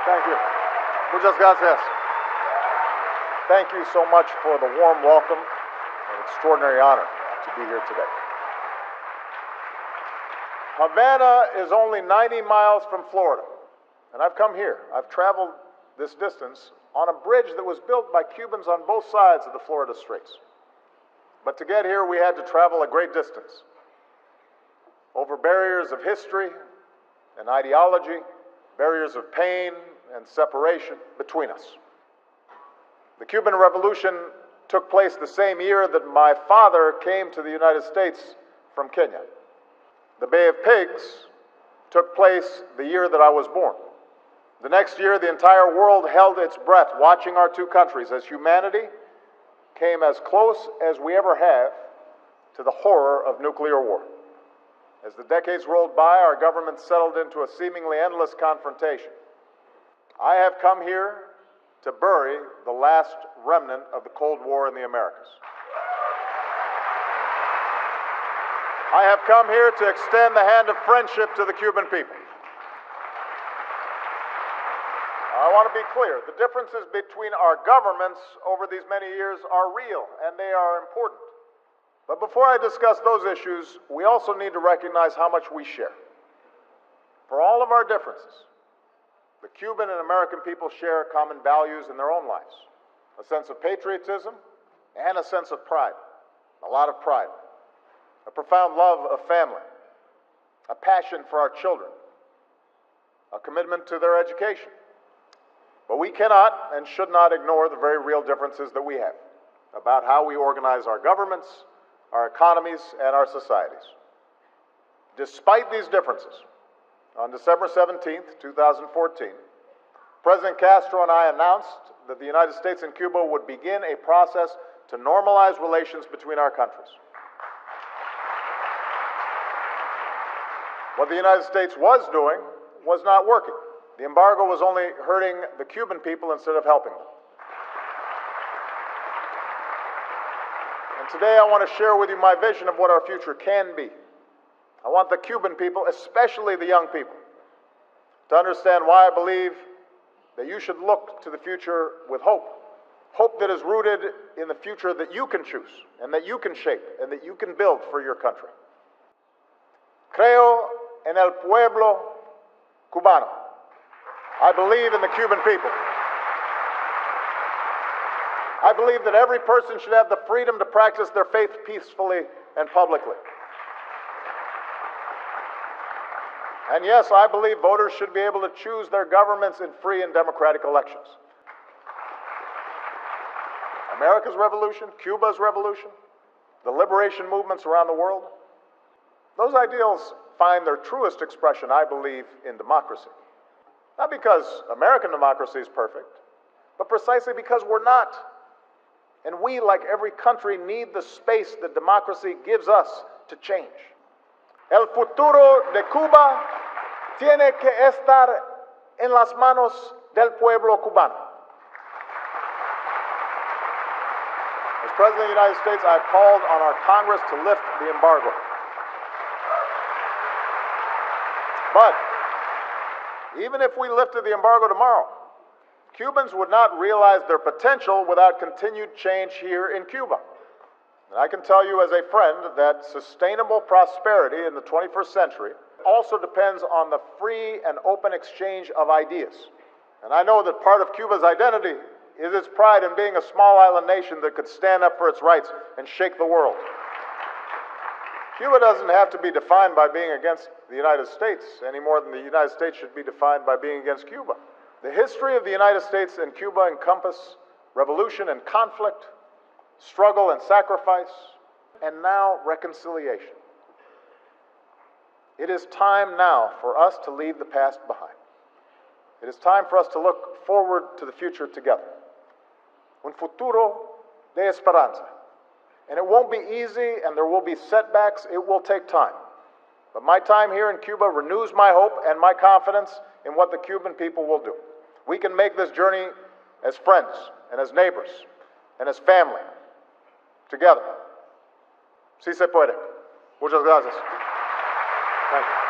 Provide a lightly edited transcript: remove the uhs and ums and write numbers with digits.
Thank you. Muchas gracias. Thank you so much for the warm welcome. An extraordinary honor to be here today. Havana is only 90 miles from Florida, and I've come here. I've traveled this distance on a bridge that was built by Cubans on both sides of the Florida Straits. But to get here, we had to travel a great distance, over barriers of history and ideology, barriers of pain and separation between us. The Cuban Revolution took place the same year that my father came to the United States from Kenya. The Bay of Pigs took place the year that I was born. The next year, the entire world held its breath, watching our two countries as humanity came as close as we ever have to the horror of nuclear war. As the decades rolled by, our government settled into a seemingly endless confrontation. I have come here to bury the last remnant of the Cold War in the Americas. I have come here to extend the hand of friendship to the Cuban people. I want to be clear, the differences between our governments over these many years are real, and they are important. But before I discuss those issues, we also need to recognize how much we share. For all of our differences, the Cuban and American people share common values in their own lives. A sense of patriotism and a sense of pride. A lot of pride. A profound love of family. A passion for our children. A commitment to their education. But we cannot and should not ignore the very real differences that we have about how we organize our governments, our economies, and our societies. Despite these differences, on December 17th, 2014, President Castro and I announced that the United States and Cuba would begin a process to normalize relations between our countries. What the United States was doing was not working. The embargo was only hurting the Cuban people instead of helping them. And today I want to share with you my vision of what our future can be. I want the Cuban people, especially the young people, to understand why I believe that you should look to the future with hope. Hope that is rooted in the future that you can choose, and that you can shape, and that you can build for your country. Creo en el pueblo cubano. I believe in the Cuban people. I believe that every person should have the freedom to practice their faith peacefully and publicly. And yes, I believe voters should be able to choose their governments in free and democratic elections. America's revolution, Cuba's revolution, the liberation movements around the world, those ideals find their truest expression, I believe, in democracy. Not because American democracy is perfect, but precisely because we're not. And we, like every country, need the space that democracy gives us to change. El futuro de Cuba tiene que estar en las manos del pueblo cubano. As President of the United States, I've called on our Congress to lift the embargo. But even if we lifted the embargo tomorrow, Cubans would not realize their potential without continued change here in Cuba. And I can tell you as a friend that sustainable prosperity in the 21st century also depends on the free and open exchange of ideas. And I know that part of Cuba's identity is its pride in being a small island nation that could stand up for its rights and shake the world. Cuba doesn't have to be defined by being against the United States any more than the United States should be defined by being against Cuba. The history of the United States and Cuba encompass revolution and conflict, struggle and sacrifice, and now reconciliation. It is time now for us to leave the past behind. It is time for us to look forward to the future together. Un futuro de esperanza. And it won't be easy, and there will be setbacks. It will take time. But my time here in Cuba renews my hope and my confidence in what the Cuban people will do. We can make this journey as friends and as neighbors and as family together. Sí se puede. Muchas gracias. Thank you.